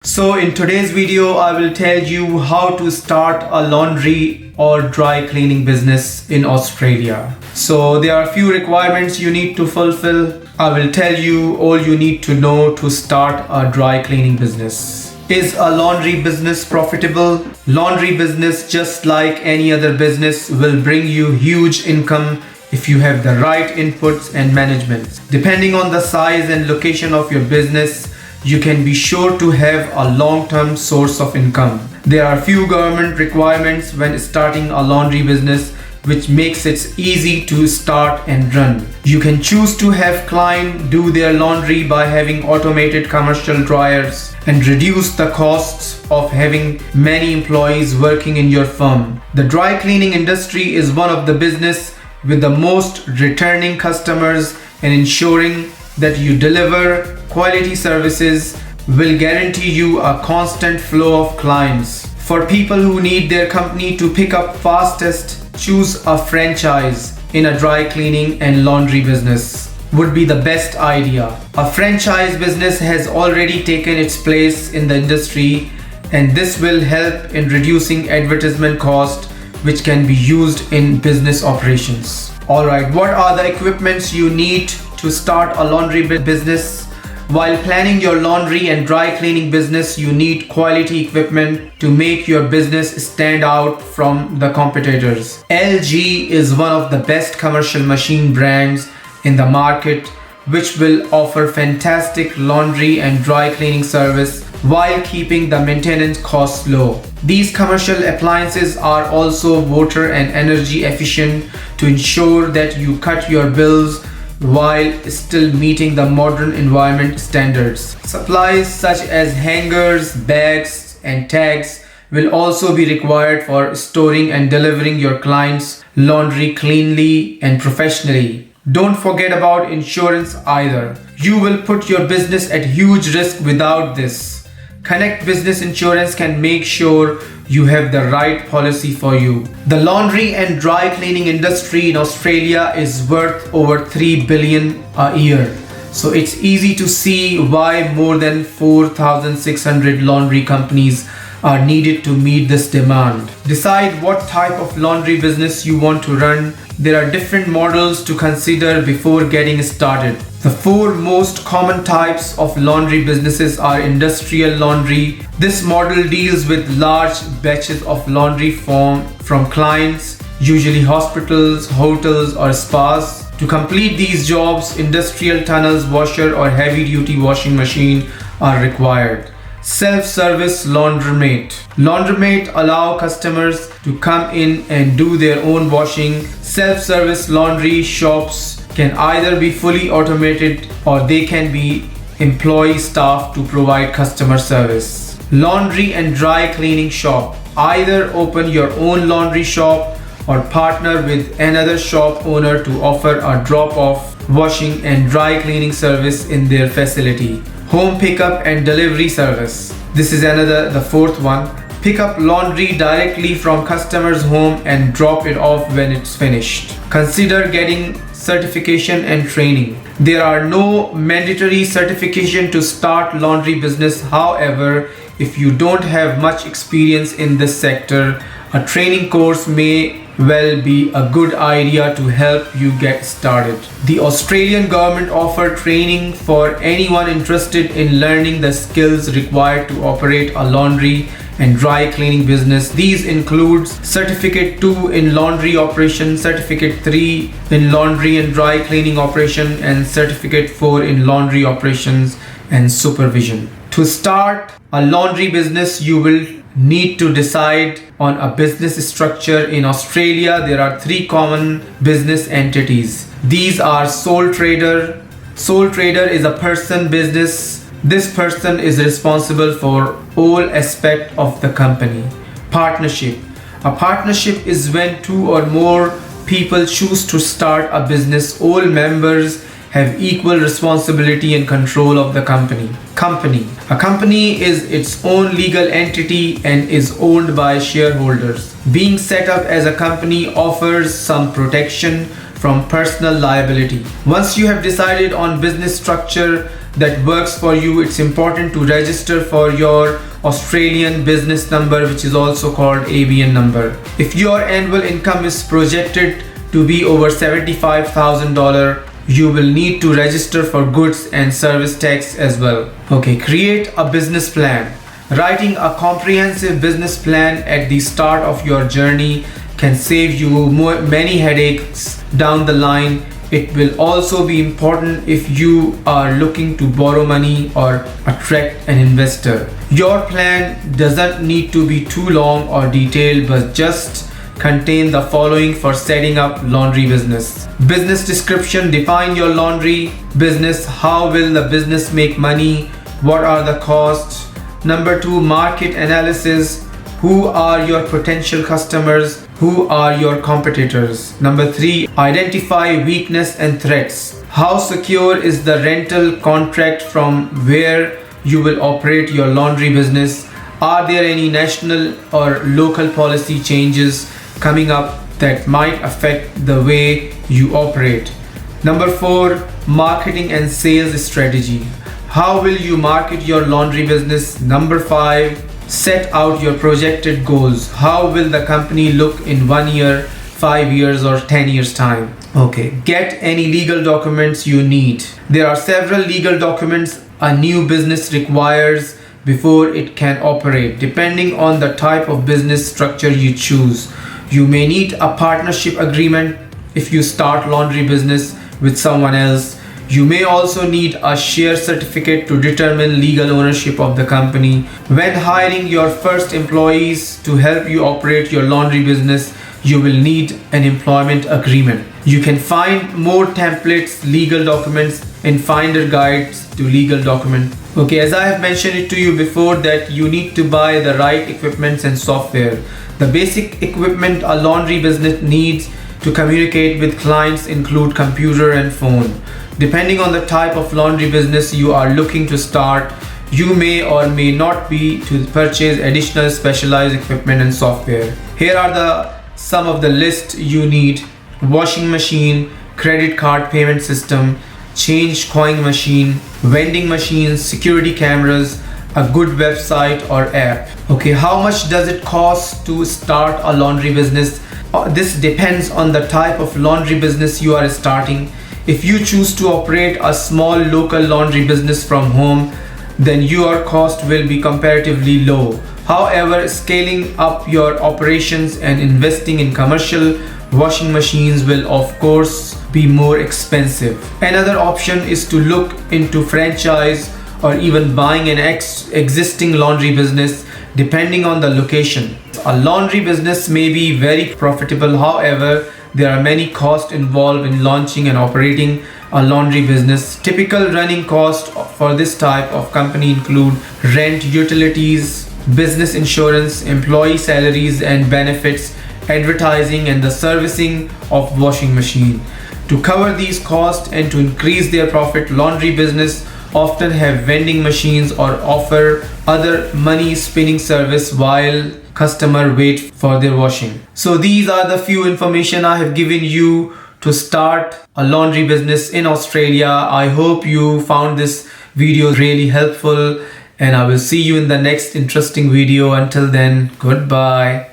So in today's video, I will tell you how to start a laundry or dry cleaning business in Australia. So there are a few requirements you need to fulfill. I will tell you all you need to know to start a dry cleaning business. Is a laundry business profitable? Laundry business, just like any other business, will bring you huge income if you have the right inputs and management. Depending on the size and location of your business, you can be sure to have a long-term source of income. There are few government requirements when starting a laundry business which makes it easy to start and run. You can choose to have clients do their laundry by having automated commercial dryers and reduce the costs of having many employees working in your firm. The dry cleaning industry is one of the business with the most returning customers, and ensuring that you deliver quality services will guarantee you a constant flow of clients. For people who need their company to pick up fastest, choose a franchise in a dry cleaning and laundry business would be the best idea. A franchise business has already taken its place in the industry, and this will help in reducing advertisement cost, which can be used in business operations. Alright, what are the equipments you need to start a laundry business? While planning your laundry and dry cleaning business, you need quality equipment to make your business stand out from the competitors. LG is one of the best commercial machine brands in the market, which will offer fantastic laundry and dry cleaning service while keeping the maintenance costs low. These commercial appliances are also water and energy efficient to ensure that you cut your bills while still meeting the modern environment standards. Supplies such as hangers, bags, and tags will also be required for storing and delivering your clients' laundry cleanly and professionally. Don't forget about insurance either. You will put your business at huge risk without this. Connect Business Insurance can make sure you have the right policy for you. The laundry and dry cleaning industry in Australia is worth over $3 billion a year. So it's easy to see why more than 4,600 laundry companies are needed to meet this demand. Decide what type of laundry business you want to run. There are different models to consider before getting started. The four most common types of laundry businesses are industrial laundry. This model deals with large batches of laundry from clients, usually hospitals, hotels, or spas. To complete these jobs, industrial tunnels, washer, or heavy-duty washing machine are required. Self-service laundromat. Laundromat allow customers to come in and do their own washing. Self-service laundry shops can either be fully automated or they can be employee staff to provide customer service. Laundry and dry cleaning shop. Either open your own laundry shop or partner with another shop owner to offer a drop-off washing and dry cleaning service in their facility. Home pickup and delivery service. This is the fourth one. Pick up laundry directly from customer's home and drop it off when it's finished. Consider getting certification and training. There are no mandatory certification to start laundry business. However, if you don't have much experience in this sector, a training course may well be a good idea to help you get started. The Australian government offers training for anyone interested in learning the skills required to operate a laundry and dry cleaning business. These include Certificate 2 in Laundry Operation, Certificate 3 in Laundry and Dry Cleaning Operation, and Certificate 4 in Laundry Operations and Supervision. To start a laundry business, you will need to decide on a business structure. In Australia, there are three common business entities. These are sole trader. Sole trader is a person business. This person is responsible for all aspects of the company. Partnership. A partnership is when two or more people choose to start a business. All members have equal responsibility and control of the company. Company. A company is its own legal entity and is owned by shareholders. Being set up as a company offers some protection from personal liability. Once you have decided on business structure, that works for you, it's important to register for your Australian business number, which is also called ABN number. If your annual income is projected to be over $75,000, you will need to register for goods and service tax as well. Okay, create a business plan. Writing a comprehensive business plan at the start of your journey can save you many headaches down the line. It will also be important if you are looking to borrow money or attract an investor. Your plan doesn't need to be too long or detailed, but just contain the following for setting up laundry business. Business description: define your laundry business. How will the business make money? What are the costs? Number 2, market analysis. Who are your potential customers? Who are your competitors? Number 3, identify weakness and threats. How secure is the rental contract from where you will operate your laundry business? Are there any national or local policy changes coming up that might affect the way you operate? Number 4, marketing and sales strategy. How will you market your laundry business? Number 5, set out your projected goals. How will the company look in 1 year, 5 years, or 10 years time? Okay, get any legal documents you need. There are several legal documents a new business requires before it can operate, depending on the type of business structure you choose. You may need a partnership agreement if you start laundry business with someone else. You may also need a share certificate to determine legal ownership of the company. When hiring your first employees to help you operate your laundry business, you will need an employment agreement. You can find more templates, legal documents in Finder Guides to Legal Document. Okay, as I have mentioned it to you before, that you need to buy the right equipments and software. The basic equipment a laundry business needs to communicate with clients include computer and phone. Depending on the type of laundry business you are looking to start, you may or may not be to purchase additional specialized equipment and software. Here are some of the list you need: washing machine, credit card payment system, change coin machine, vending machines, security cameras, a good website or app. Okay, how much does it cost to start a laundry business? This depends on the type of laundry business you are starting. If you choose to operate a small local laundry business from home, then your cost will be comparatively low. However, scaling up your operations and investing in commercial washing machines will of course be more expensive. Another option is to look into franchise or even buying an existing laundry business, depending on the location. A laundry business may be very profitable. However, there are many costs involved in launching and operating a laundry business. Typical running costs for this type of company include rent, utilities, business insurance, employee salaries and benefits, advertising, and the servicing of washing machine. To cover these costs and to increase their profit, laundry business often have vending machines or offer other money spinning service while customer wait for their washing. So these are the few information I have given you to start a laundry business in Australia. I hope you found this video really helpful, and I will see you in the next interesting video. Until then, goodbye.